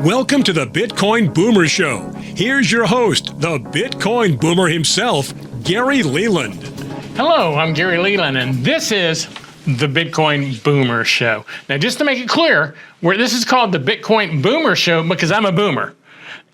Welcome to the Bitcoin Boomer Show. Here's your host, the Bitcoin Boomer himself, Gary Leland. Hello, I'm Gary Leland, and this is the Bitcoin Boomer Show. Now, just to make it clear, this is called the Bitcoin Boomer Show because I'm a boomer.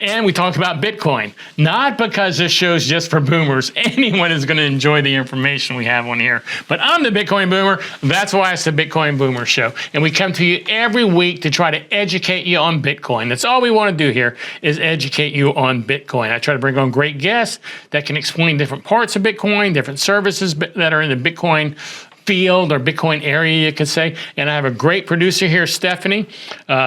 And we talk about Bitcoin, not because this show's just for boomers. Anyone is going to enjoy the information we have on here. But I'm the Bitcoin Boomer. That's why it's the Bitcoin Boomer Show. And we come to you every week to try to educate you on Bitcoin. That's all we want to do here is educate you on Bitcoin. I try to bring on great guests that can explain different parts of Bitcoin, different services that are in the Bitcoin field or Bitcoin area, you could say. And I have a great producer here, Stephanie.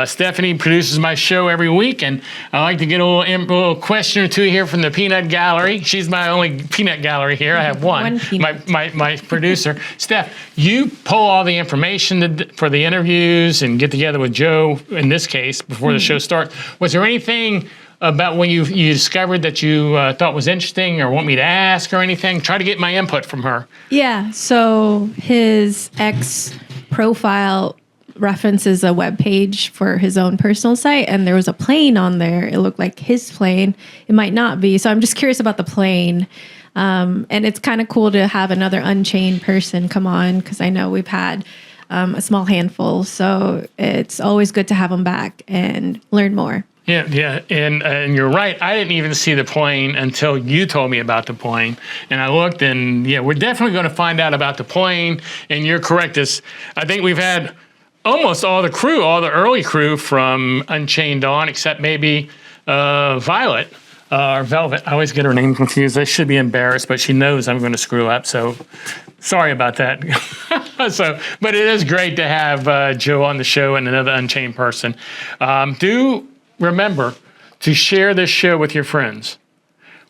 Stephanie produces my show every week, and I like to get a little question or two here from the peanut gallery. She's my only peanut gallery here. I have one my producer. Steph, you pull all the information for the interviews and get together with Joe, in this case, before the show starts. Was there anything about when you discovered that you thought was interesting or want me to ask or anything? Try to get my input from her. Yeah, so his ex profile references a web page for his own personal site, and there was a plane on there. It looked like his plane. It might not be. So I'm just curious about the plane. And it's kind of cool to have another Unchained person come on because I know we've had a small handful. So it's always good to have them back and learn more. Yeah, and you're right. I didn't even see the plane until you told me about the plane, and I looked, and yeah, we're definitely going to find out about the plane. And you're correct. I think we've had almost all the crew, all the early crew from Unchained on, except maybe Violet or Velvet. I always get her name confused. I should be embarrassed, but she knows I'm going to screw up. So sorry about that. But it is great to have Joe on the show and another Unchained person. Remember to share this show with your friends.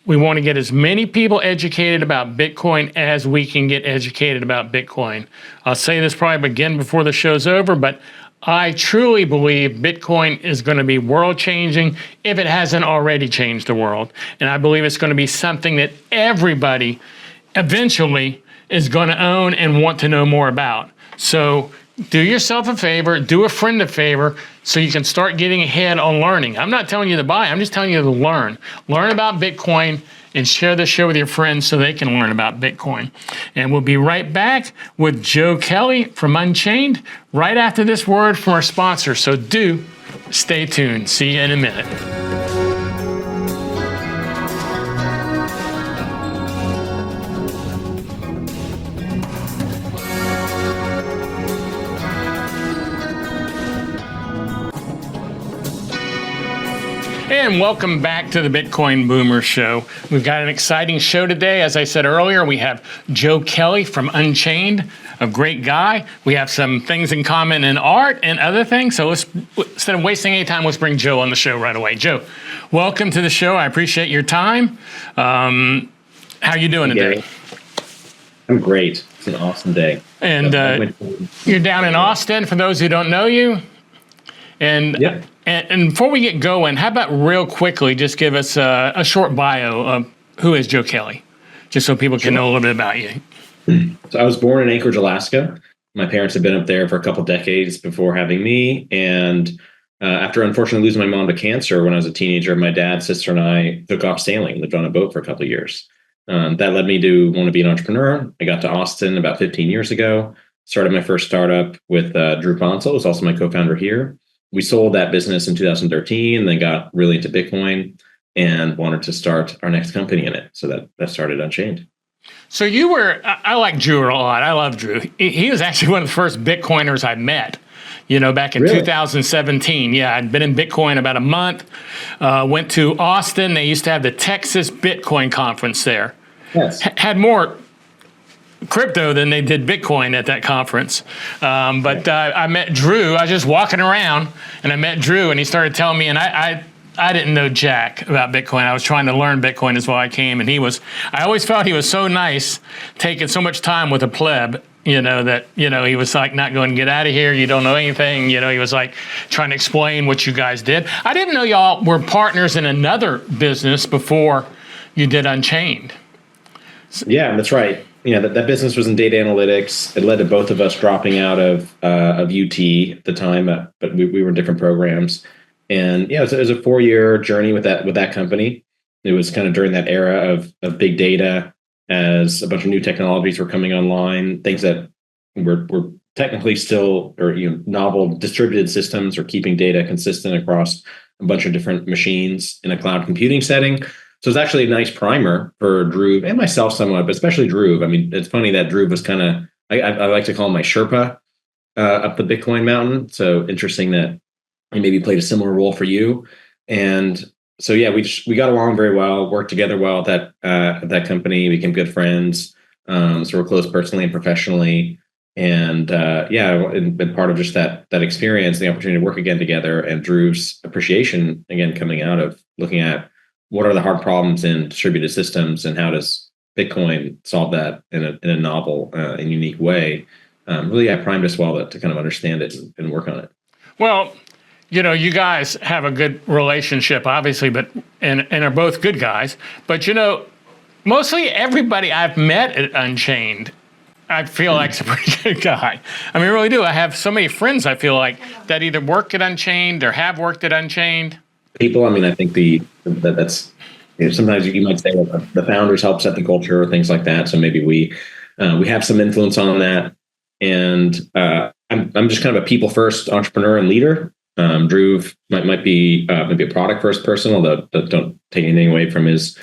We want to get as many people educated about Bitcoin as we can get educated about Bitcoin. I'll say this probably again before the show's over, but I truly believe Bitcoin is going to be world-changing if it hasn't already changed the world. And I believe it's going to be something that everybody eventually is going to own and want to know more about. So do yourself a favor, do a friend a favor, so you can start getting ahead on learning. I'm not telling you to buy, I'm just telling you to learn. Learn about Bitcoin and share this show with your friends so they can learn about Bitcoin. And we'll be right back with Joe Kelly from Unchained right after this word from our sponsor. So do stay tuned. See you in a minute. And welcome back to the Bitcoin Boomer Show. We've got an exciting show today. As I said earlier, we have Joe Kelly from Unchained, a great guy. We have some things in common in art and other things. So instead of wasting any time, let's bring Joe on the show right away. Joe, welcome to the show. I appreciate your time. How are you doing today? I'm great. It's an awesome day. And you're down in Austin, for those who don't know you. And yep. And before we get going, how about real quickly just give us a short bio of who is Joe Kelly, just so people can know a little bit about you. So I was born in Anchorage, Alaska. My parents had been up there for a couple decades before having me. And after unfortunately losing my mom to cancer when I was a teenager, my dad, sister, and I took off sailing, lived on a boat for a couple of years. That led me to want to be an entrepreneur. I got to Austin about 15 years ago, started my first startup with Drew Ponsel, who's also my co-founder here. We sold that business in 2013, then got really into Bitcoin and wanted to start our next company in it. So that started Unchained. So I like Drew a lot. I love Drew. He was actually one of the first Bitcoiners I met, back in 2017. Yeah, I'd been in Bitcoin about a month, went to Austin. They used to have the Texas Bitcoin conference there. Yes. Had more crypto than they did Bitcoin at that conference. But I met Drew. I was just walking around and I met Drew and he started telling me, and I didn't know jack about Bitcoin. I was trying to learn Bitcoin is why I came. And I always felt he was so nice, taking so much time with a pleb, that he was like not going to get out of here. You don't know anything. He was like trying to explain what you guys did. I didn't know y'all were partners in another business before you did Unchained. Yeah, that's right. That business was in data analytics. It led to both of us dropping out of UT at the time, but we were in different programs. And yeah, it was a 4-year journey with that company. It was kind of during that era of big data, as a bunch of new technologies were coming online, things that were technically still, or novel distributed systems, or keeping data consistent across a bunch of different machines in a cloud computing setting. So it's actually a nice primer for Dhruv and myself somewhat, but especially Dhruv. I mean, it's funny that Dhruv was kind of, I like to call him my Sherpa up the Bitcoin mountain. So interesting that he maybe played a similar role for you. And so yeah, we got along very well, worked together well at that company, became good friends. So we're close personally and professionally. And been part of just that experience, the opportunity to work again together, and Dhruv's appreciation again coming out of looking at what are the hard problems in distributed systems and how does Bitcoin solve that in a novel and unique way. Really, I primed us well to kind of understand it and work on it. Well, you guys have a good relationship, obviously, and are both good guys. But mostly everybody I've met at Unchained, I feel like, is a pretty good guy. I mean, I really do. I have so many friends, I feel like, that either work at Unchained or have worked at Unchained. People, I mean, I think that's sometimes you might say the founders help set the culture or things like that. So maybe we have some influence on that. And I'm just kind of a people first entrepreneur and leader. Dhruv might be maybe a product first person, although don't take anything away from his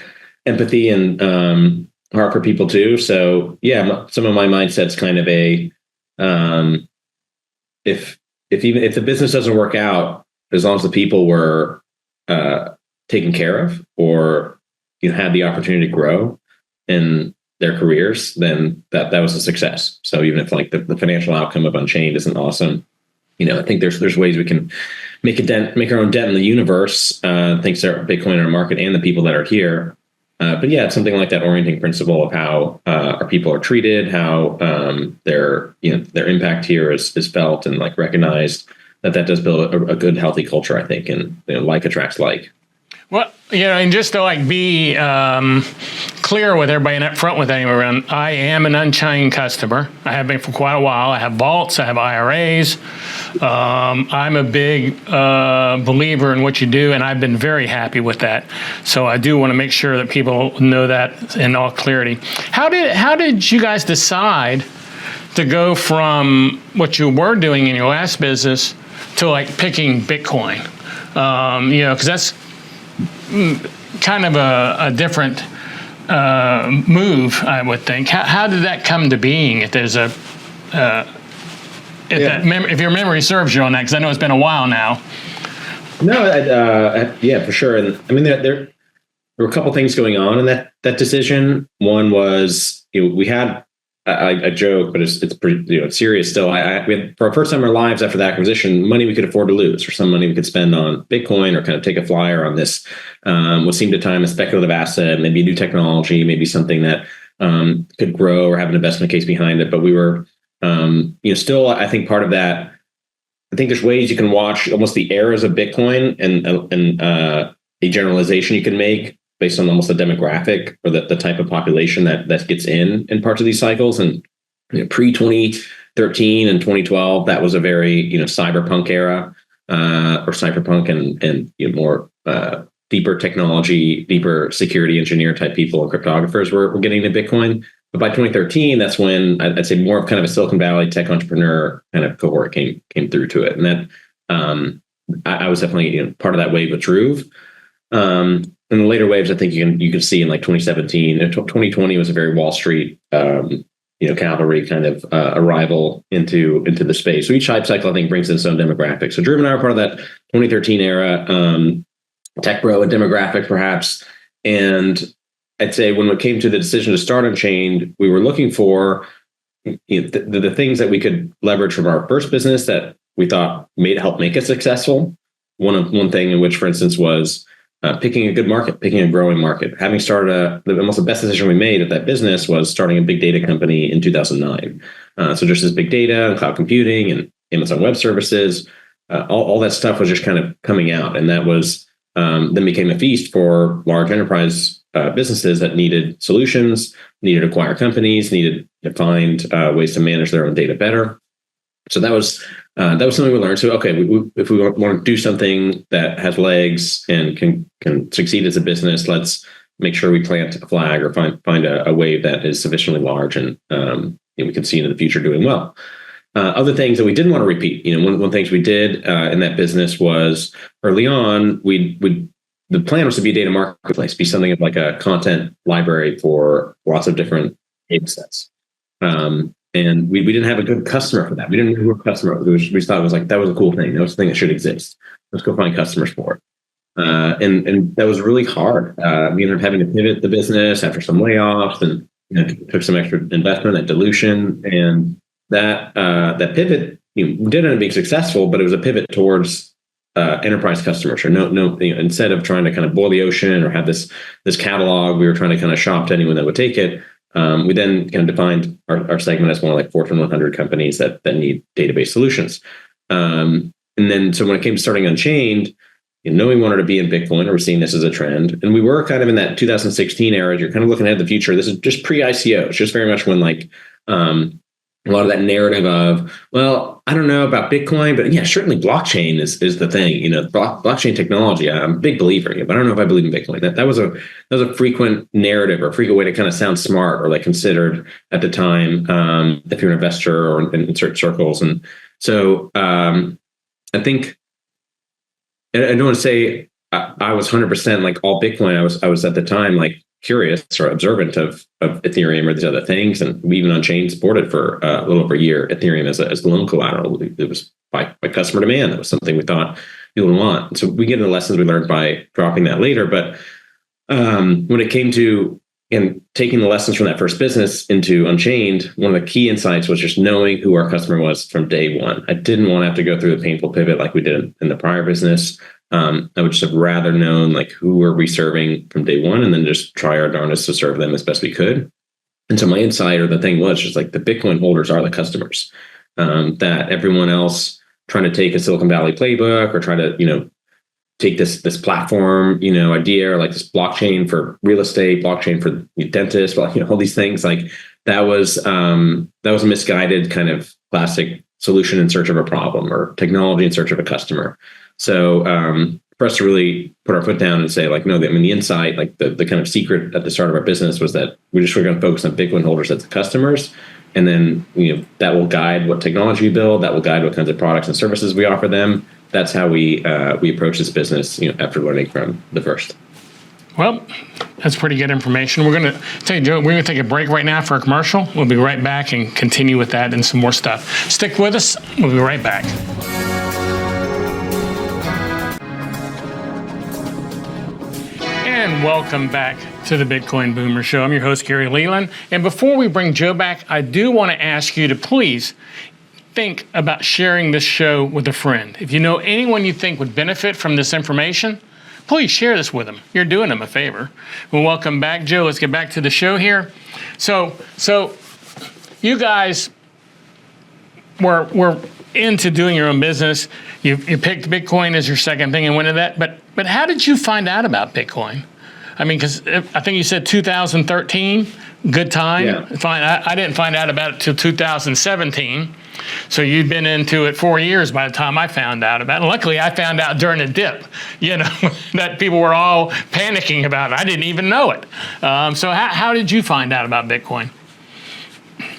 empathy and heart for people too. So yeah, some of my mindset's kind of if the business doesn't work out, as long as the people were taken care of, or had the opportunity to grow in their careers, then that was a success. So even if like the financial outcome of Unchained isn't awesome, I think there's ways we can make our own dent in the universe, thanks to Bitcoin in our market and the people that are here. But yeah, it's something like that orienting principle of how our people are treated, how their impact here is felt and like recognized, that does build a good, healthy culture, I think, and like attracts like. Well, and just to be clear with everybody and up front with anyone, I am an Unchained customer. I have been for quite a while. I have vaults, I have IRAs. I'm a big believer in what you do, and I've been very happy with that. So I do want to make sure that people know that in all clarity. How did you guys decide to go from what you were doing in your last business to picking Bitcoin? Because that's kind of a different move, I would think. How did that come to being? If there's if your memory serves you on that, because I know it's been a while now. No, yeah, for sure. And I mean, there were a couple things going on in that decision. One was we had I joke, but it's pretty it's serious still. We had, for our first time in our lives after the acquisition, money we could afford to lose, or some money we could spend on Bitcoin, or kind of take a flyer on this what seemed at the time a speculative asset, maybe a new technology, maybe something that could grow or have an investment case behind it. But we were still, I think, part of that. I think there's ways you can watch almost the eras of Bitcoin and a generalization you can make based on almost the demographic or the type of population that gets in parts of these cycles. And pre-2013 and 2012, that was a very cyberpunk era, or cyberpunk and more deeper technology, deeper security engineer type people and cryptographers were getting into Bitcoin. But by 2013, that's when I'd say more of kind of a Silicon Valley tech entrepreneur kind of cohort came through to it, and that I was definitely part of that wave with Dhruv. In the later waves, I think you can see in 2017 and 2020 was a very Wall Street, cavalry kind of arrival into the space. So each hype cycle, I think, brings in its own demographic. So Dhruv and I are part of that 2013 era, tech bro demographic, perhaps. And I'd say when it came to the decision to start Unchained, we were looking for the things that we could leverage from our first business that we thought help make us successful. One thing in which, for instance, was picking a good market, picking a growing market. Having started almost the best decision we made at that business was starting a big data company in 2009. So just as big data and cloud computing and Amazon Web Services, all that stuff was just kind of coming out, and that was then became a feast for large enterprise businesses that needed solutions, needed to acquire companies, needed to find ways to manage their own data better. So that was something we learned. So okay, if we want to do something that has legs and can succeed as a business, let's make sure we plant a flag or find a wave that is sufficiently large and we can see into the future doing well. Other things that we didn't want to repeat, one of the things we did in that business was early on, the plan was to be a data marketplace, be something of like a content library for lots of different data sets. And we didn't have a good customer for that. We didn't know who our customer was. We thought it was like, that was a cool thing. That was a thing that should exist. Let's go find customers for it. And that was really hard. We ended up having to pivot the business after some layoffs and took some extra investment and dilution. And that pivot, we did end up being successful, but it was a pivot towards enterprise customers. Or instead of trying to kind of boil the ocean or have this catalog, we were trying to kind of shop to anyone that would take it. We then kind of defined our segment as one of like Fortune 100 companies that need database solutions. And then, so when it came to starting Unchained, we wanted to be in Bitcoin, or we're seeing this as a trend. And we were kind of in that 2016 era. You're kind of looking at the future. This is just pre-ICO. It's just very much when like a lot of that narrative of, well, I don't know about Bitcoin, but yeah, certainly blockchain is the thing. Blockchain technology. I'm a big believer, but I don't know if I believe in Bitcoin. That was a frequent narrative or a frequent way to kind of sound smart or like considered at the time if you're an investor or in certain circles. And so I think I don't want to say I was 100% like all Bitcoin. I was at the time like curious or observant of Ethereum or these other things, and we even Unchained supported for a little over a year Ethereum as loan collateral. It was by customer demand. That was something we thought people would want. So we get into the lessons we learned by dropping that later. But when it came to taking the lessons from that first business into Unchained, one of the key insights was just knowing who our customer was from day one. I didn't want to have to go through the painful pivot like we did in the prior business. I would just have rather known like who were we serving from day one, and then just try our darndest to serve them as best we could. And so my insight or the thing was just like the Bitcoin holders are the customers. That everyone else trying to take a Silicon Valley playbook or try to take this platform idea, or like this blockchain for real estate, blockchain for dentists, all these things, like that was a misguided kind of classic solution in search of a problem or technology in search of a customer. So for us to really put our foot down and say like, no, the insight, like the kind of secret at the start of our business was that we just were going to focus on Bitcoin holders as the customers. And then, that will guide what technology we build, that will guide what kinds of products and services we offer them. That's how we approach this business, after learning from the first. Well, that's pretty good information. We're going to tell you, Joe, we're going to take a break right now for a commercial. We'll be right back and continue with that and some more stuff. Stick with us. We'll be right back. And welcome back to the Bitcoin Boomer Show. I'm your host, Gary Leland. And before we bring Joe back, I do want to ask you to please think about sharing this show with a friend. If you know anyone you think would benefit from this information, please share this with them. You're doing them a favor. Well, welcome back, Joe. Let's get back to the show here. So you guys were into doing your own business. You picked Bitcoin as your second thing and went into that. But how did you find out about Bitcoin? I mean, because I think you said 2013, good time. Yeah. Fine. I didn't find out about it till 2017. So you'd been into it 4 years by the time I found out about it. And luckily, I found out during a dip, that people were all panicking about it. I didn't even know it. So how did you find out about Bitcoin?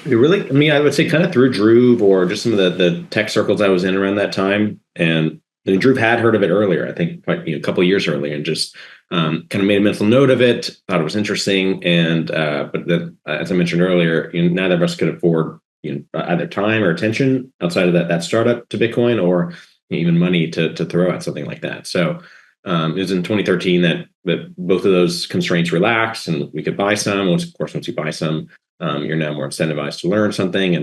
It really, I would say kind of through Drew or just some of the tech circles I was in around that time. And Drew had heard of it earlier, I think a couple of years earlier, and just kind of made a mental note of it, thought it was interesting. And but then, as I mentioned earlier, neither of us could afford either time or attention outside of that startup to Bitcoin, or even money to throw at something like that. So it was in 2013 that both of those constraints relaxed, and we could buy some. Once you buy some, you're now more incentivized to learn something.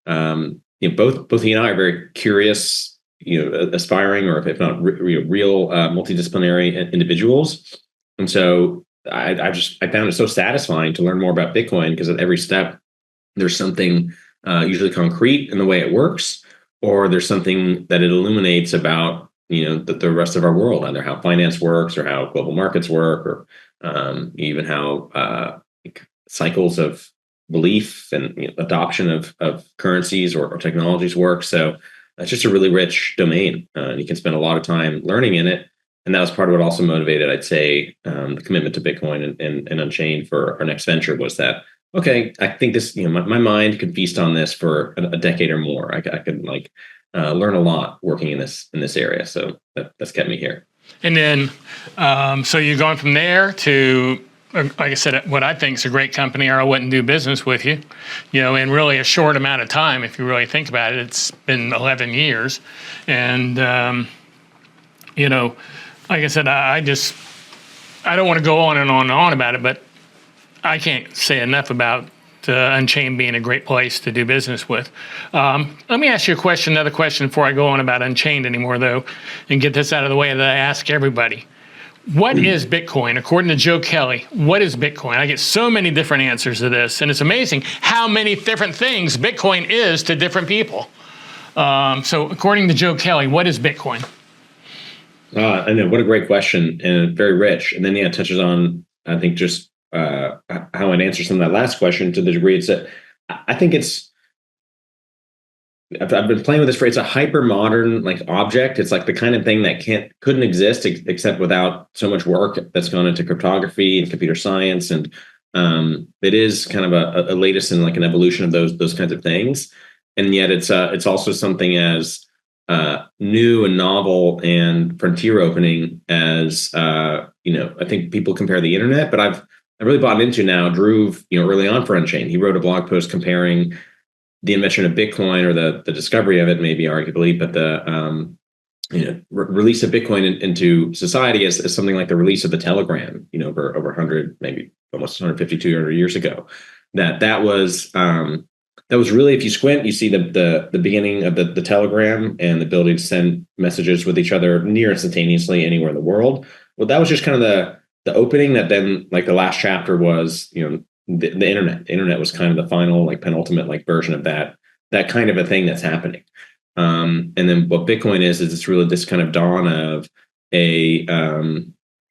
And both he and I are very curious, aspiring, or if not real multidisciplinary individuals. And so I found it so satisfying to learn more about Bitcoin, because at every step there's something usually concrete in the way it works, or there's something that it illuminates about the rest of our world, either how finance works or how global markets work, or even how cycles of belief and adoption of currencies or technologies work. So it's just a really rich domain. And you can spend a lot of time learning in it. And that was part of what also motivated, I'd say, the commitment to Bitcoin and Unchained for our next venture was that, okay, I think this, my mind could feast on this for a decade or more. I could learn a lot working in this area. So that's kept me here. And then, so you're going from there to, like I said, what I think is a great company, or I wouldn't do business with you, in really a short amount of time. If you really think about it, it's been 11 years. And, like I said, I don't want to go on and on and on about it, but I can't say enough about Unchained being a great place to do business with. Let me ask you another question before I go on about Unchained anymore, though, and get this out of the way that I ask everybody. What is Bitcoin? According to Joe Kelly, what is Bitcoin? I get so many different answers to this, and it's amazing how many different things Bitcoin is to different people. So according to Joe Kelly, what is Bitcoin? I know, what a great question, and very rich. And then, it touches on, I think, just how I'd answer some of that last question to the degree it's I think I've been playing with this phrase, a hyper modern object. It's like the kind of thing that couldn't exist except without so much work that's gone into cryptography and computer science. And it is kind of a latest in an evolution of those kinds of things. And yet it's also something as new and novel and frontier opening as I think people compare the internet, but I've really bought into now. Drew, early on for Unchained, he wrote a blog post comparing the invention of Bitcoin, or the discovery of it, maybe arguably, but the release of Bitcoin into society as something like the release of the telegram, over 100, maybe almost 150, 200 years ago. That was really, if you squint, you see the beginning of the telegram and the ability to send messages with each other near instantaneously anywhere in the world. Well, that was just kind of the opening. That then, the last chapter was, the internet. The internet was kind of the final, penultimate, version of that kind of a thing that's happening. And then what Bitcoin is it's really this kind of dawn of a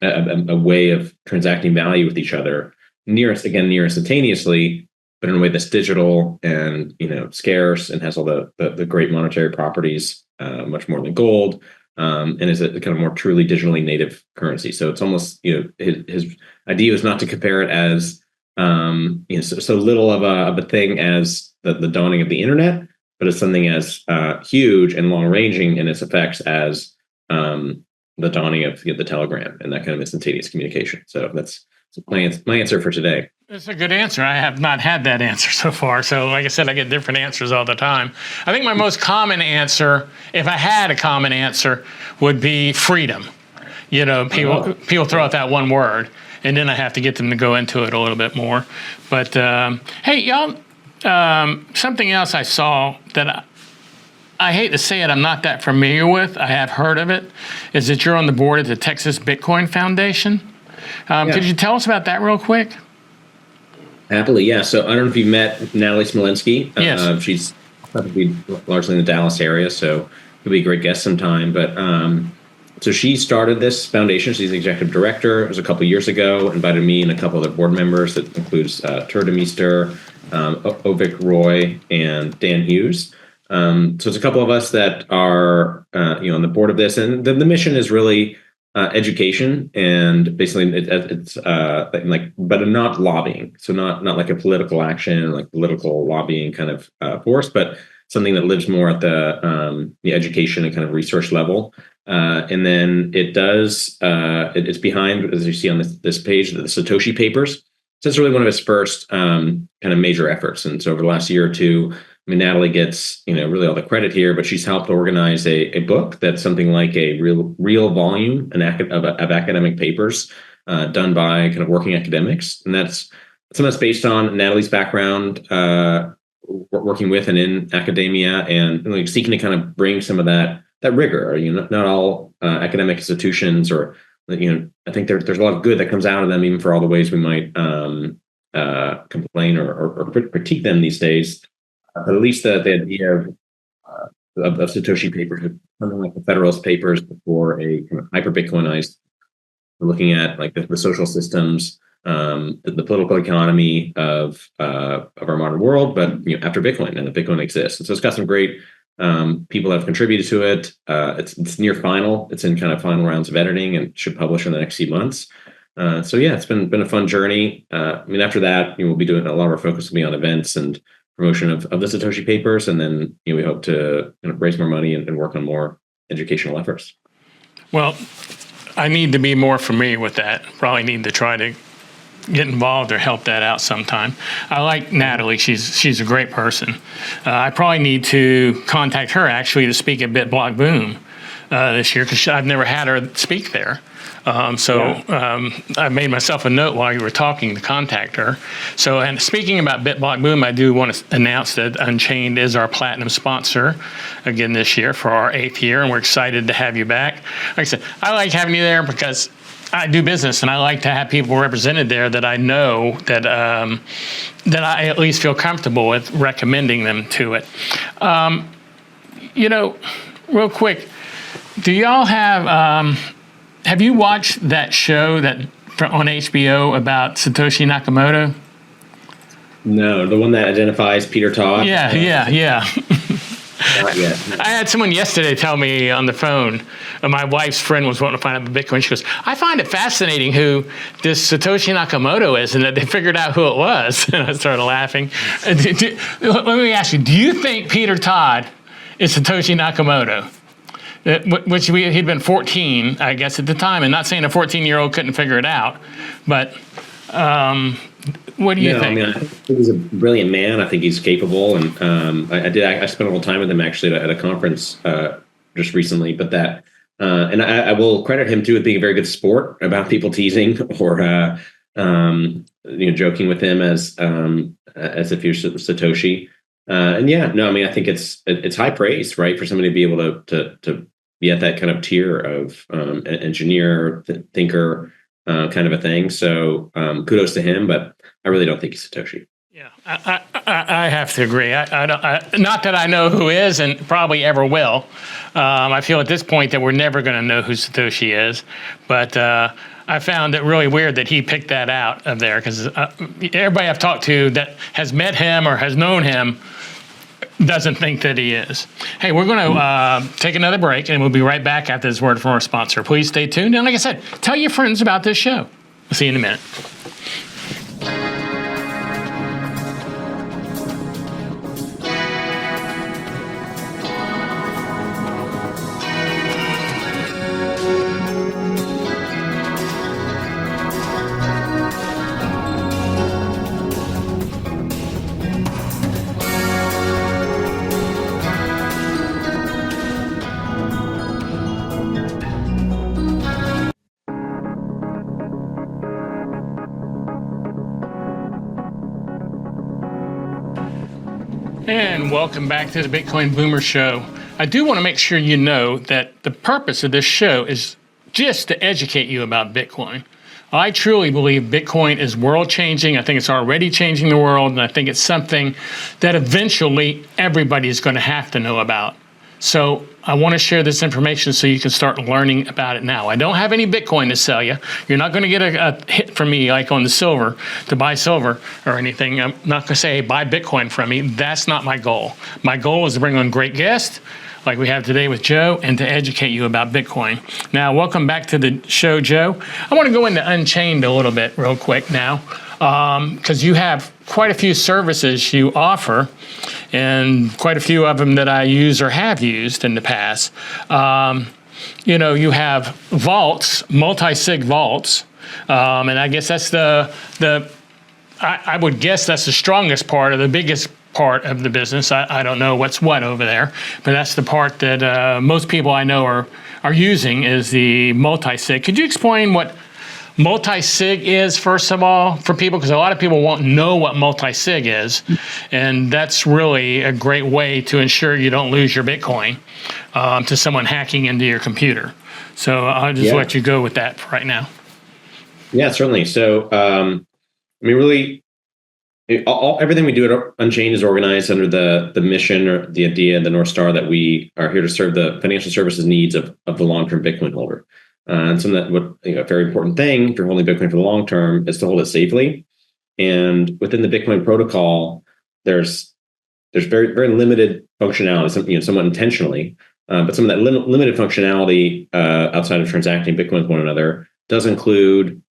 way of transacting value with each other near instantaneously, but in a way that's digital and scarce and has all the great monetary properties, much more than gold, and is a kind of more truly digitally native currency. So it's almost his idea was not to compare it as so little of a thing as the dawning of the internet, but it's something as huge and long ranging in its effects as the dawning of the telegram and that kind of instantaneous communication. So that's my answer for today. That's a good answer. I have not had that answer so far. So like I said, I get different answers all the time. I think my most common answer, if I had a common answer, would be freedom. People throw out that one word, and then I have to get them to go into it a little bit more. But hey, y'all, something else I saw that I hate to say it, I'm not that familiar with, I have heard of it, is that you're on the board of the Texas Bitcoin Foundation. Could you tell us about that real quick? Happily, yeah. So I don't know if you've met Natalie Smolenski. Yes. She's probably largely in the Dallas area, so she'll be a great guest sometime. But so she started this foundation. She's the executive director. It was a couple of years ago. Invited me and a couple other board members. That includes Turdemeister, Ovik Roy, and Dan Hughes. So it's a couple of us that are on the board of this, and the mission is really education, and basically it's but not lobbying. So not like a political action, like political lobbying kind of force, but something that lives more at the education and kind of research level. And then it does, it's behind, as you see on this page, the Satoshi Papers. So it's really one of its first kind of major efforts. And so over the last year or two, Natalie gets, really all the credit here, but she's helped organize a book that's something like a real volume of academic papers done by kind of working academics. And that's something that's based on Natalie's background, working with and in academia, and really seeking to kind of bring some of that rigor. Not all academic institutions, or I think there's a lot of good that comes out of them, even for all the ways we might complain or critique them these days. But at least the idea of Satoshi Papers, something like the Federalist Papers, before a kind of hyper Bitcoinized, looking at like the social systems the political economy of our modern world, but after Bitcoin and that Bitcoin exists. And so it's got some great people that have contributed to it. It's near final. It's in kind of final rounds of editing and should publish in the next few months. So yeah, it's been a fun journey. After that, we'll be doing a lot of our focus will be on events and promotion of the Satoshi papers, and then we hope to raise more money and work on more educational efforts. Well, I need to be more familiar with that. Probably need to try to get involved or help that out sometime. I like Natalie. She's a great person. I probably need to contact her actually to speak at BitBlock Boom this year, because I've never had her speak there. I made myself a note while you were talking to contact her. So, and speaking about BitBlock Boom, I do want to announce that Unchained is our platinum sponsor again this year for our 8th year, and we're excited to have you back. Like I said, I like having you there because I do business, and I like to have people represented there that I know that that I at least feel comfortable with recommending them to it. Real quick, do y'all have you watched that show that on HBO about Satoshi Nakamoto? No, the one that identifies Peter Todd. Yeah. Not yet. I had someone yesterday tell me on the phone, my wife's friend was wanting to find out about Bitcoin. She goes, I find it fascinating who this Satoshi Nakamoto is, and that they figured out who it was. And I started laughing. Let me ask you, do you think Peter Todd is Satoshi Nakamoto? Which he'd been 14, I guess, at the time. And not saying a 14-year-old couldn't figure it out, but what do you think? I think he's a brilliant man. I think he's capable, and I spent a little time with him actually at a conference just recently. But that, and I will credit him too with being a very good sport about people teasing or joking with him as if you're Satoshi. I think it's high praise, right, for somebody to be able to be at that kind of tier of engineer, thinker, kind of a thing. So kudos to him, but I really don't think he's Satoshi. Yeah, I have to agree. I don't. Not that I know who is, and probably ever will. I feel at this point that we're never going to know who Satoshi is, but. I found it really weird that he picked that out of there, because everybody I've talked to that has met him or has known him doesn't think that he is. Hey, we're going to take another break, and we'll be right back after this word from our sponsor. Please stay tuned. And like I said, tell your friends about this show. We'll see you in a minute. And welcome back to the Bitcoin Boomer Show. I do want to make sure you know that the purpose of this show is just to educate you about Bitcoin. I truly believe Bitcoin is world-changing. I think it's already changing the world, and I think it's something that eventually everybody is going to have to know about. So I want to share this information so you can start learning about it now. I don't have any Bitcoin to sell you. You're not going to get a hit from me like on the silver to buy silver or anything. I'm not going to say, hey, buy Bitcoin from me. That's not my goal. My goal is to bring on great guests like we have today with Joe and to educate you about Bitcoin. Now, welcome back to the show, Joe. I want to go into Unchained a little bit real quick now, because you have quite a few services you offer, and quite a few of them that I use or have used in the past. You have vaults, multisig vaults, and I guess that's I would guess that's the strongest part or the biggest part of the business. I don't know what's what over there, but that's the part that most people I know are using is the multisig. Could you explain what multisig is, first of all, for people? Because a lot of people won't know what multisig is, and that's really a great way to ensure you don't lose your Bitcoin to someone hacking into your computer. So I'll just let you go with that for right now. Yeah, certainly. So, really, everything we do at Unchained is organized under the mission or the idea, the North Star, that we are here to serve the financial services needs of the long-term Bitcoin holder. And some of that, a very important thing if you're holding Bitcoin for the long term is to hold it safely. And within the Bitcoin protocol, there's very very limited functionality, somewhat intentionally, but some of that limited functionality outside of transacting Bitcoin with one another does include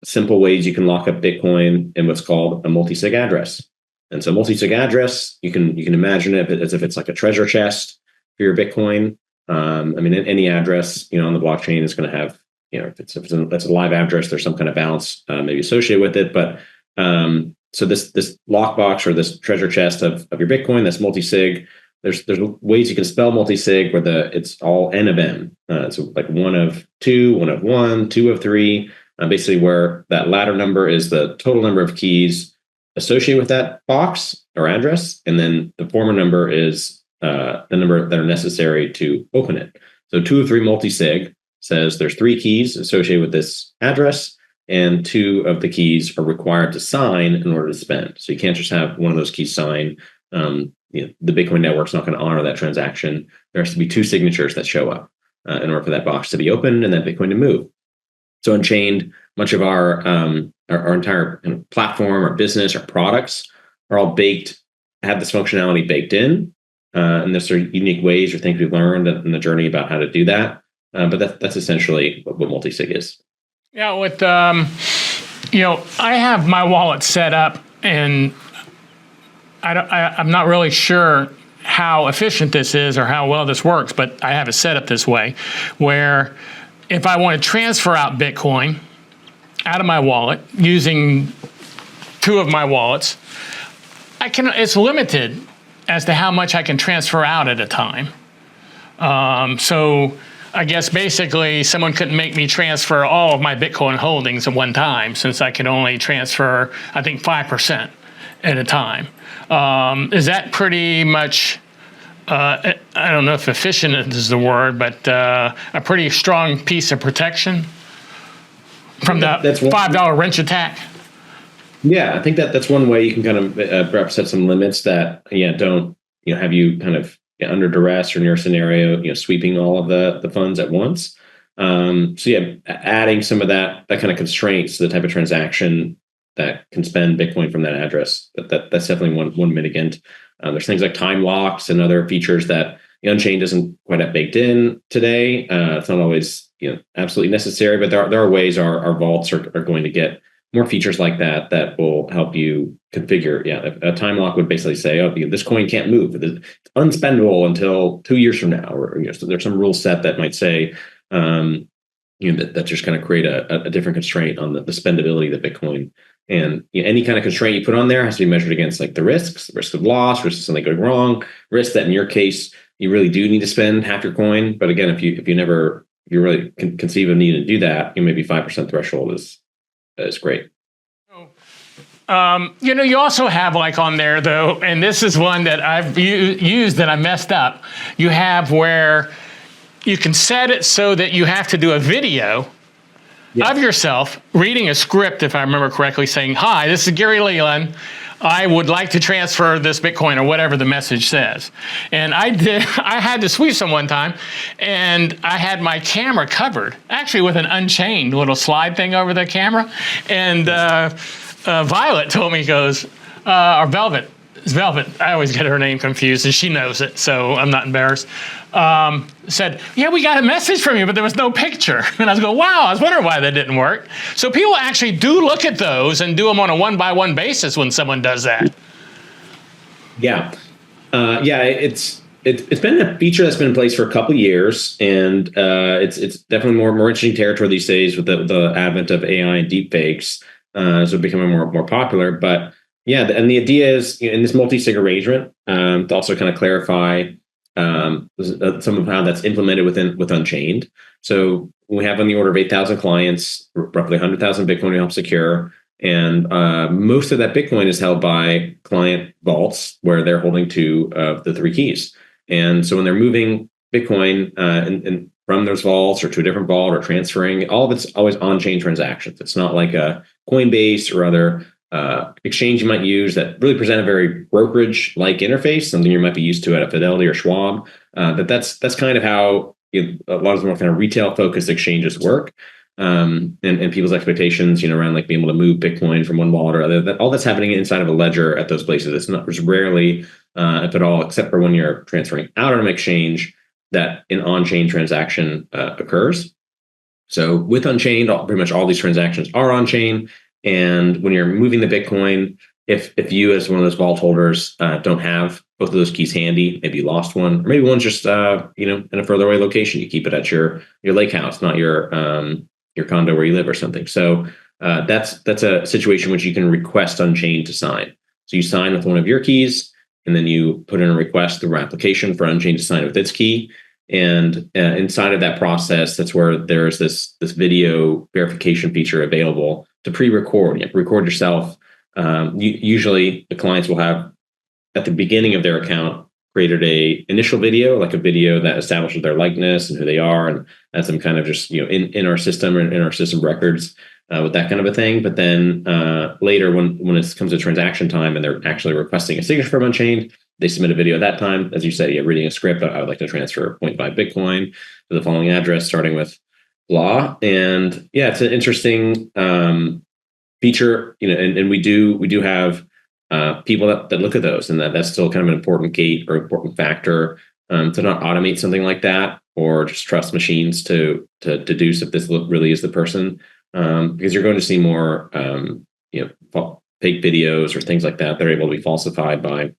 simple ways you can lock up Bitcoin in what's called a multisig address. And so multisig address, you can imagine it as if it's like a treasure chest for your Bitcoin. Any address on the blockchain is going to have, if it's a live address, there's some kind of balance maybe associated with it. But so this lockbox or this treasure chest of your Bitcoin, that's multisig. There's ways you can spell multisig where it's all n of m. So like 1 of 2, 1 of 1, 2 of 3. Basically, where that latter number is the total number of keys associated with that box or address, and then the former number is the number that are necessary to open it. So 2 of 3 multisig says there's 3 keys associated with this address, and 2 of the keys are required to sign in order to spend. So you can't just have one of those keys sign. The Bitcoin network's not going to honor that transaction. There has to be 2 signatures that show up in order for that box to be opened and that Bitcoin to move. So Unchained, much of our entire platform, our business, our products are all have this functionality baked in. And there's sort of unique ways or things we've learned in the journey about how to do that. But that's essentially what multisig is. Yeah, I have my wallet set up, and I'm not really sure how efficient this is or how well this works, but I have it set up this way, where if I want to transfer out Bitcoin out of my wallet using 2 of my wallets, it's limited as to how much I can transfer out at a time. So I guess basically someone couldn't make me transfer all of my Bitcoin holdings at one time, since I could only transfer, I think, 5% at a time. Is that pretty much, I don't know if efficient is the word, but a pretty strong piece of protection from the $5 wrench attack? Yeah, I think that's one way you can kind of perhaps set some limits that don't have you kind of under duress or in your scenario sweeping all of the funds at once. Adding some of that kind of constraints to the type of transaction that can spend Bitcoin from that address, that's definitely one mitigant. There's things like time locks and other features that Unchained doesn't quite have baked in today. It's not always absolutely necessary, but there are ways our vaults are going to get more features like that will help you configure. Yeah, a time lock would basically say, oh, this coin can't move. It's unspendable until 2 years from now. Or so there's some rule set that might say that just kind of create a different constraint on the spendability of the Bitcoin. And any kind of constraint you put on there has to be measured against like the risks, risk of loss, risk of something going wrong, risk that in your case you really do need to spend half your coin. But again, if you really conceive of needing to do that, maybe 5% threshold is great. You also have like on there though, and this is one that I've used that I messed up. You have where you can set it so that you have to do a video of yourself reading a script, if I remember correctly, saying, "Hi, this is Gary Leland. I would like to transfer this Bitcoin," or whatever the message says. And I had to sweep some one time, and I had my camera covered, actually with an Unchained little slide thing over the camera. And Violet told me, or Velvet, it's Velvet, I always get her name confused, and she knows it, so I'm not embarrassed, said, "Yeah, we got a message from you, but there was no picture." And I was going, wow, I was wondering why that didn't work. So people actually do look at those and do them on a one-by-one basis when someone does that. Yeah. It's been a feature that's been in place for a couple of years, and it's definitely more interesting territory these days with the advent of AI and deepfakes. So becoming more popular. But yeah, and the idea is in this multi-sig arrangement to also kind of clarify some of how that's implemented with Unchained. So we have on the order of 8,000 clients, roughly 100,000 Bitcoin to help secure. And most of that Bitcoin is held by client vaults where they're holding 2 of the 3 keys. And so when they're moving Bitcoin and from those vaults or to a different vault or transferring, all of it's always on-chain transactions. It's not like a Coinbase or other exchange you might use that really present a very brokerage-like interface, something you might be used to at a Fidelity or Schwab. That's kind of how a lot of the more kind of retail focused exchanges work. And people's expectations, around like being able to move Bitcoin from one wallet or other, that all that's happening inside of a ledger at those places. It's rarely, if at all, except for when you're transferring out on an exchange, that an on-chain transaction occurs. So with Unchained, pretty much all these transactions are on-chain. And when you're moving the Bitcoin, if you as one of those vault holders don't have both of those keys handy, maybe you lost one, or maybe one's just in a further away location, you keep it at your lake house, not your condo where you live or something. So that's a situation which you can request Unchained to sign. So you sign with one of your keys, and then you put in a request through our application for Unchained to sign with its key. And inside of that process, that's where there's this video verification feature available to pre-record. You record yourself. Usually, the clients will have at the beginning of their account created a initial video, like a video that establishes their likeness and who they are, and has them kind of just in our system or in our system records with that kind of a thing. But then later, when it comes to transaction time and they're actually requesting a signature from Unchained, they submit a video at that time. As you said, reading a script. I would like to transfer 0.5 Bitcoin to the following address, starting with blah. And it's an interesting feature. And we do have people that look at those, and that's still kind of an important gate or important factor to not automate something like that, or just trust machines to deduce if this really is the person, because you're going to see more fake videos or things like that. They're able to be falsified by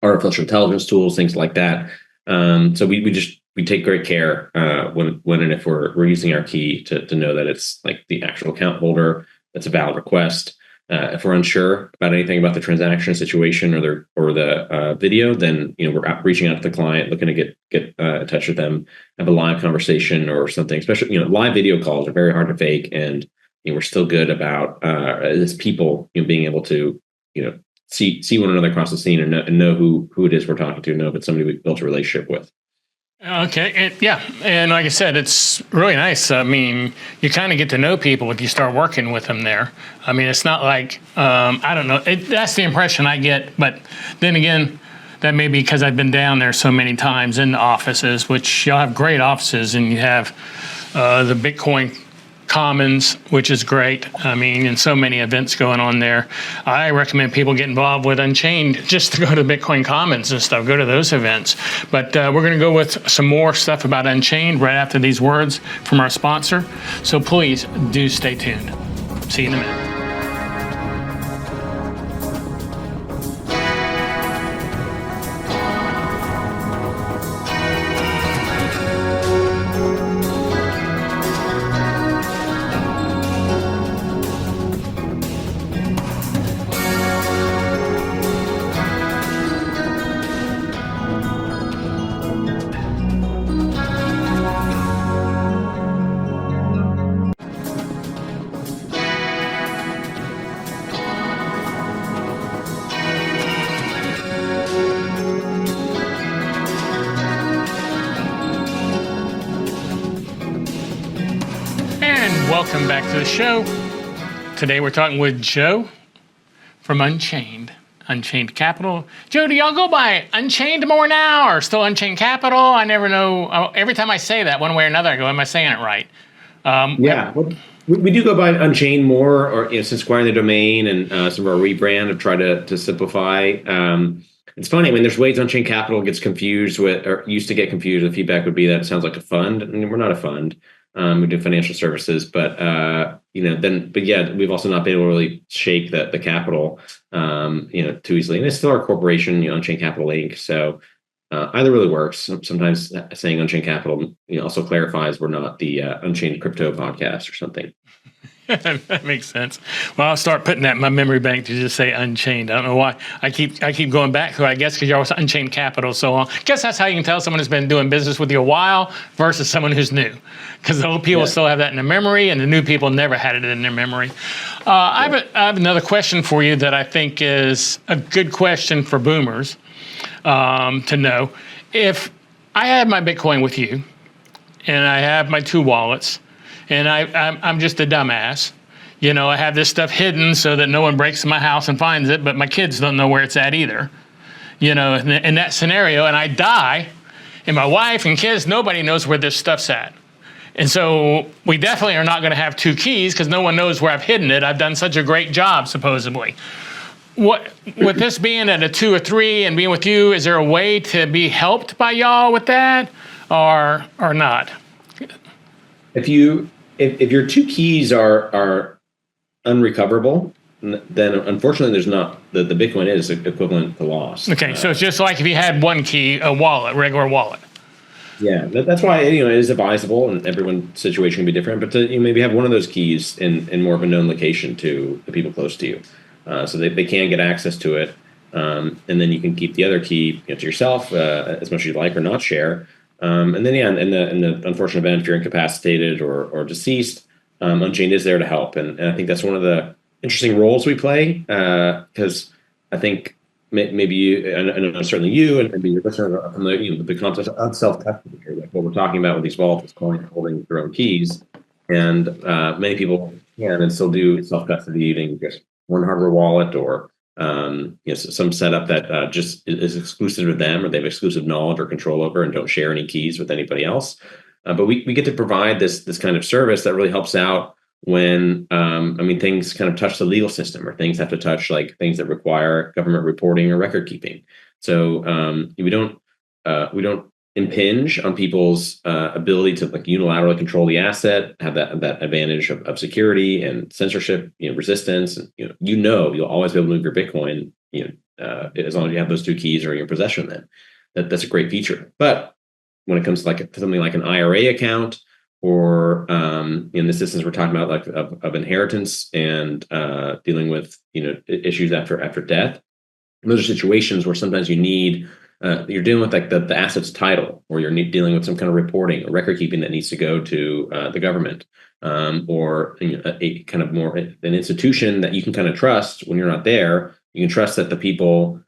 artificial intelligence tools, things like that. So we take great care when and if we're using our key to know that it's like the actual account holder. That's a valid request. If we're unsure about anything about the transaction situation or the video, then we're reaching out to the client, looking to get in touch with them, have a live conversation or something. Especially live video calls are very hard to fake, and we're still good about as people being able to see one another across the scene and know who it is we're talking to, know if it's somebody we've built a relationship with. Okay. And like I said, it's really nice. I mean, you kind of get to know people if you start working with them there. I mean, it's not like, I don't know, that's the impression I get. But then again, that may be because I've been down there so many times in the offices, which y'all have great offices, and you have the Bitcoin Commons, which is great. I mean, and so many events going on there. I recommend people get involved with Unchained just to go to Bitcoin Commons and stuff, go to those events. But we're going to go with some more stuff about Unchained right after these words from our sponsor. So please do stay tuned. See you in a minute. Welcome back to the show. Today we're talking with Joe from Unchained Capital. Joe, do y'all go by Unchained more now or still Unchained Capital? I never know. Every time I say that one way or another, I go, am I saying it right? Well, we do go by Unchained more, or since acquiring the domain and some of our rebrand have tried to simplify. It's funny. I mean, there's ways Unchained Capital gets confused with, or used to get confused. The feedback would be that it sounds like a fund. I mean, we're not a fund. We do financial services, but we've also not been able to really shake the capital, too easily. And it's still our corporation, Unchained Capital Inc. So either really works. Sometimes saying Unchained Capital, also clarifies we're not the Unchained Crypto podcast or something. That makes sense. Well, I'll start putting that in my memory bank to just say Unchained. I don't know why. I keep going back to it, I guess, because you're always Unchained Capital so long. I guess that's how you can tell someone who's been doing business with you a while versus someone who's new. Because the old people still have that in their memory, and the new people never had it in their memory. I have another question for you that I think is a good question for boomers to know. If I have my Bitcoin with you, and I have my two wallets, and I'm just a dumbass. I have this stuff hidden so that no one breaks in my house and finds it, but my kids don't know where it's at either. In that scenario, and I die, and my wife and kids, nobody knows where this stuff's at. And so we definitely are not going to have 2 keys because no one knows where I've hidden it. I've done such a great job, supposedly. What, with this being at a 2 or 3 and being with you, is there a way to be helped by y'all with that, or not? If your 2 keys are unrecoverable, then unfortunately there's not the Bitcoin is equivalent to loss. Okay, so it's just like if you had 1 key, a wallet, regular wallet. Yeah, that's why it is advisable, and everyone's situation can be different. But to maybe have one of those keys in more of a known location to the people close to you, so they can get access to it, and then you can keep the other key to yourself as much as you like, or not share. And then in the unfortunate event if you're incapacitated or deceased, Unchained is there to help, and I think that's one of the interesting roles we play, because I think. Maybe you, and I know certainly you, and maybe your listener from the concept of self-custody, or like what we're talking about with these wallets, coins holding their own keys, and many people can and still do self-custody using just one hardware wallet, or some setup that just is exclusive to them, or they have exclusive knowledge or control over, and don't share any keys with anybody else. But we get to provide this kind of service that really helps out when things kind of touch the legal system, or things have to touch like things that require government reporting or record keeping. So we don't impinge on people's ability to like unilaterally control the asset, have that advantage of security and censorship, resistance, and you'll always be able to move your Bitcoin, as long as you have those 2 keys or in your possession. Then that's a great feature. But when it comes to something like an IRA account, or in this instance, we're talking about like of inheritance and dealing with issues after death. And those are situations where sometimes you need you're dealing with like the asset's title, or you're dealing with some kind of reporting or record keeping that needs to go to the government, or a kind of more an institution that you can kind of trust when you're not there. You can trust that the people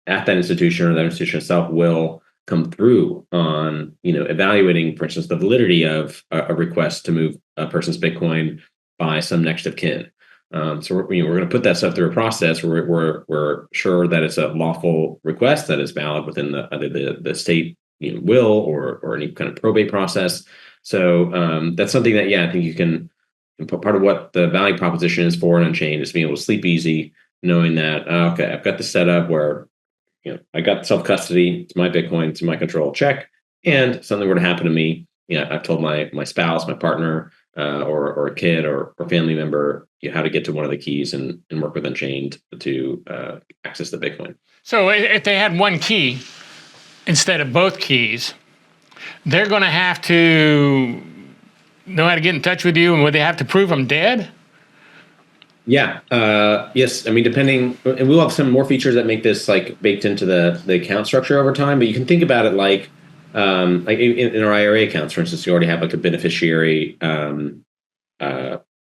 at that institution or that institution itself will come through on evaluating, for instance, the validity of a request to move a person's Bitcoin by some next of kin. So we're going to put that stuff through a process where we're sure that it's a lawful request that is valid within the state will or any kind of probate process. So that's something that I think you can. Part of what the value proposition is for an Unchained is being able to sleep easy, knowing that okay, I've got the setup where I got self-custody, it's my Bitcoin, it's in my control, check. And something were to happen to me, I've told my spouse, my partner, or a kid or family member how to get to one of the keys and work with Unchained to access the Bitcoin. So if they had 1 key instead of both keys, they're going to have to know how to get in touch with you, and would they have to prove I'm dead? Yeah. Yes. I mean, depending, and we'll have some more features that make this like baked into the account structure over time. But you can think about it like in our IRA accounts, for instance, you already have like a beneficiary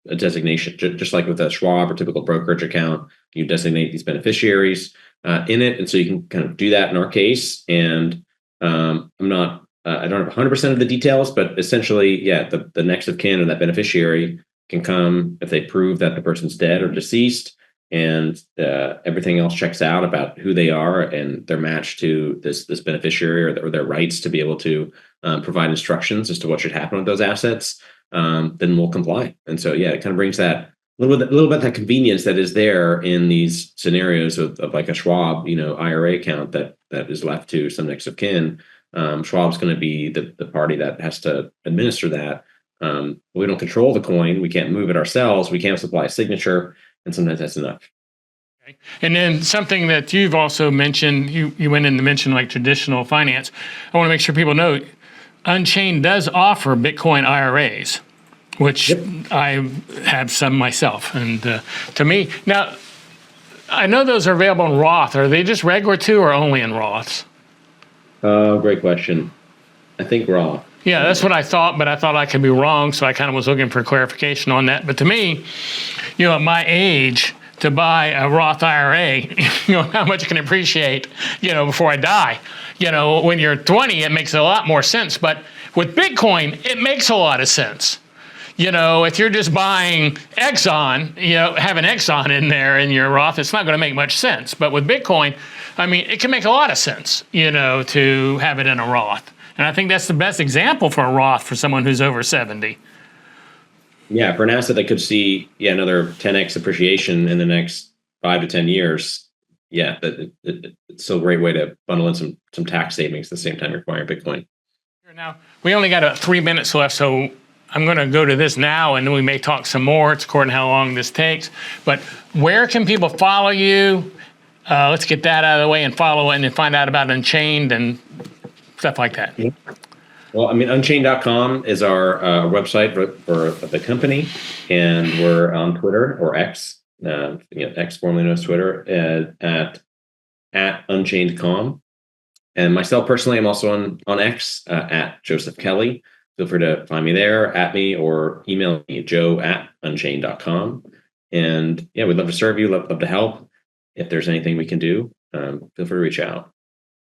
a designation, just like with a Schwab or typical brokerage account. You designate these beneficiaries in it, and so you can kind of do that in our case. And I don't have 100% of the details, but essentially, the next of kin or that beneficiary can come if they prove that the person's dead or deceased, and everything else checks out about who they are and their match to this beneficiary or their rights to be able to provide instructions as to what should happen with those assets. Then we'll comply. And so it kind of brings that little bit that convenience that is there in these scenarios of like a Schwab IRA account that is left to some next of kin. Schwab's going to be the party that has to administer that. We don't control the coin. We can't move it ourselves. We can't supply a signature, and sometimes that's enough. Okay. And then something that you've also mentioned, you went in to mention like traditional finance. I want to make sure people know Unchained does offer Bitcoin IRAs, which I have some myself. And to me, now, I know those are available in Roth. Are they just regular too, or only in Roths? Great question. I think Roth. Yeah, that's what I thought, but I thought I could be wrong, so I kind of was looking for clarification on that. But to me, at my age, to buy a Roth IRA, how much can appreciate, before I die. When you're 20, it makes a lot more sense. But with Bitcoin, it makes a lot of sense. If you're just buying Exxon, having Exxon in there in your Roth, it's not going to make much sense. But with Bitcoin, it can make a lot of sense, to have it in a Roth. And I think that's the best example for a Roth for someone who's over 70. Yeah, for an asset that could see another 10x appreciation in the next 5 to 10 years, it's still a great way to bundle in some tax savings at the same time you're acquiring Bitcoin. Now, we only got 3 minutes left, so I'm going to go to this now, and then we may talk some more. It's according to how long this takes. But where can people follow you? Let's get that out of the way and follow and then find out about Unchained and stuff like that. Yeah. Well, I mean, Unchained.com is our website for the company, and we're on Twitter or X, X formerly known as Twitter, at Unchained.com. And myself personally, I'm also on X at Joseph Kelly. Feel free to find me there, at me, or email me, joe@unchained.com. And we'd love to serve you, love to help. If there's anything we can do, feel free to reach out.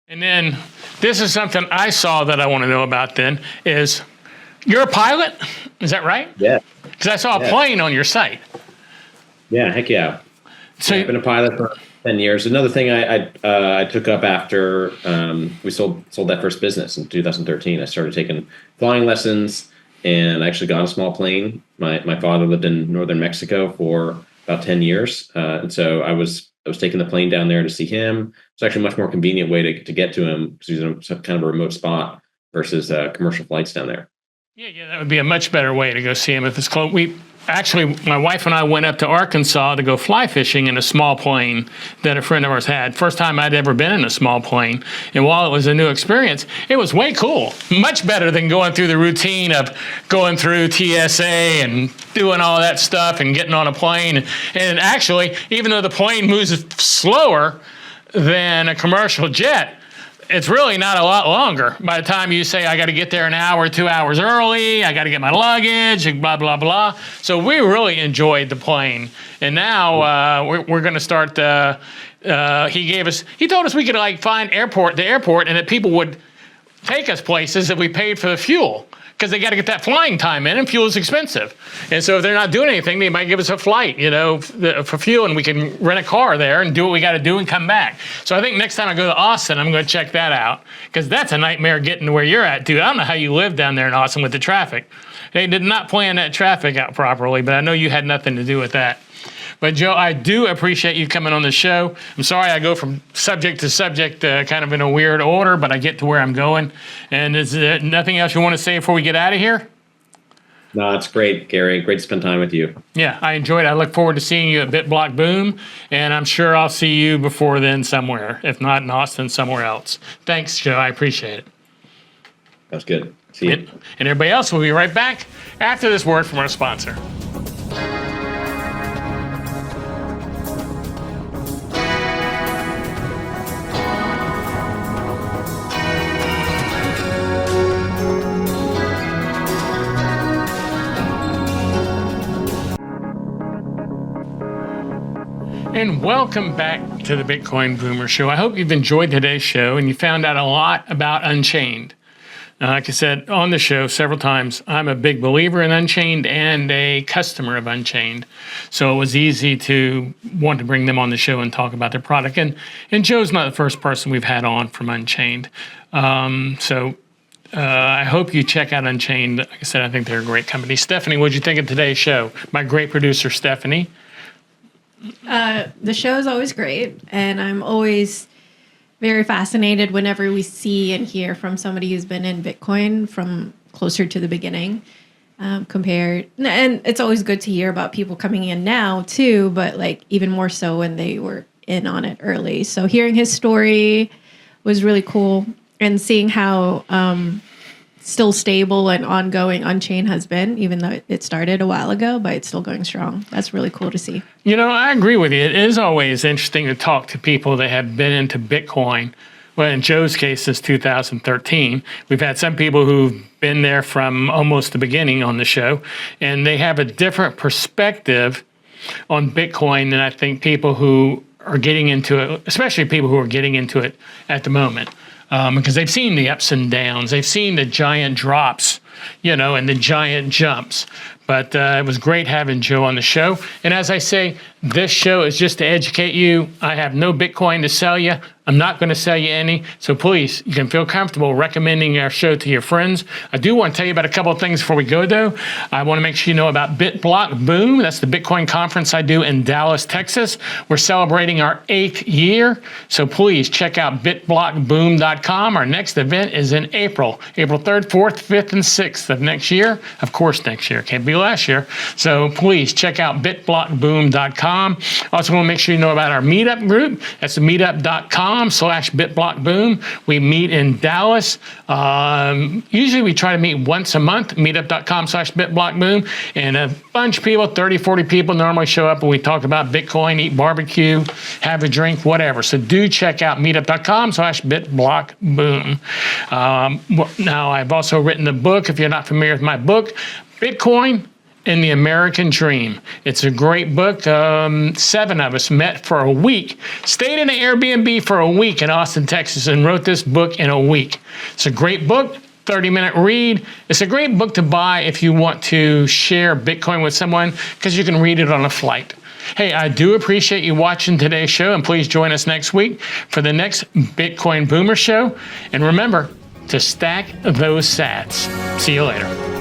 And then this is something I saw that I want to know about then is you're a pilot? Is that right? Yeah. Because I saw a plane on your site. Yeah, heck yeah. So I've been a pilot for 10 years. Another thing I took up after we sold that first business in 2013. I started taking flying lessons, and I actually got a small plane. My father lived in northern Mexico for about 10 years, and so I was taking the plane down there to see him. It's actually a much more convenient way to get to him because he's in some kind of a remote spot versus commercial flights down there. Yeah, that would be a much better way to go see him if it's close. My wife and I went up to Arkansas to go fly fishing in a small plane that a friend of ours had. First time I'd ever been in a small plane. And while it was a new experience, it was way cool. Much better than going through the routine of going through TSA and doing all that stuff and getting on a plane. And actually, even though the plane moves slower than a commercial jet, it's really not a lot longer. By the time you say, I got to get there an hour, 2 hours early, I got to get my luggage, blah, blah, blah. So we really enjoyed the plane. And now we're going to start, he told us we could find the airport and that people would take us places if we paid for the fuel. Because they got to get that flying time in, and fuel is expensive. And so if they're not doing anything, they might give us a flight, for fuel, and we can rent a car there and do what we got to do and come back. So I think next time I go to Austin, I'm going to check that out, because that's a nightmare getting to where you're at, dude. I don't know how you live down there in Austin with the traffic. They did not plan that traffic out properly, but I know you had nothing to do with that. But Joe, I do appreciate you coming on the show. I'm sorry I go from subject to subject kind of in a weird order, but I get to where I'm going. And is there nothing else you want to say before we get out of here? No, it's great, Gary. Great to spend time with you. Yeah, I enjoyed it. I look forward to seeing you at BitBlock Boom, and I'm sure I'll see you before then somewhere, if not in Austin, somewhere else. Thanks, Joe. I appreciate it. That's good. See you. And everybody else, will be right back after this word from our sponsor. And welcome back to the Bitcoin Boomer Show. I hope you've enjoyed today's show and you found out a lot about Unchained. Like I said on the show several times, I'm a big believer in Unchained and a customer of Unchained. So it was easy to want to bring them on the show and talk about their product. And Joe's not the first person we've had on from Unchained. I hope you check out Unchained. Like I said, I think they're a great company. Stephanie, what'd you think of today's show? My great producer, Stephanie. The show is always great, and I'm always very fascinated whenever we see and hear from somebody who's been in Bitcoin from closer to the beginning, compared. And it's always good to hear about people coming in now too, but even more so when they were in on it early. So hearing his story was really cool, and seeing how still stable and ongoing Unchained has been, even though it started a while ago, but it's still going strong. That's really cool to see. I agree with you. It is always interesting to talk to people that have been into Bitcoin. Well, in Joe's case, since 2013. We've had some people who've been there from almost the beginning on the show, and they have a different perspective on Bitcoin than I think people who are getting into it, especially people who are getting into it at the moment. Because they've seen the ups and downs. They've seen the giant drops, and the giant jumps. But it was great having Joe on the show. And as I say, This show is just to educate you. I have no Bitcoin to sell you. I'm not going to sell you any. So please, you can feel comfortable recommending our show to your friends. I do want to tell you about a couple of things before we go, though. I want to make sure you know about BitBlock Boom. That's the Bitcoin conference I do in Dallas, Texas. We're celebrating our 8th year. So please check out bitblockboom.com. Our next event is in April 3rd, 4th, 5th, and 6th of next year. Of course, next year. Can't be last year. So please check out bitblockboom.com. Also want to make sure you know about our meetup group. That's meetup.com/bitblockboom. We meet in Dallas. Usually we try to meet once a month, meetup.com/bitblockboom. And a bunch of people, 30, 40 people normally show up and we talk about Bitcoin, eat barbecue, have a drink, whatever. So do check out meetup.com/bitblockboom. Now, I've also written the book, if you're not familiar with my book, Bitcoin and the American Dream. It's a great book. 7 of us met for a week, stayed in an Airbnb for a week in Austin, Texas, and wrote this book in a week. It's a great book, 30-minute read. It's a great book to buy if you want to share Bitcoin with someone, because you can read it on a flight. Hey, I do appreciate you watching today's show, and please join us next week for the next Bitcoin Boomer Show. And remember to stack those sats. See you later.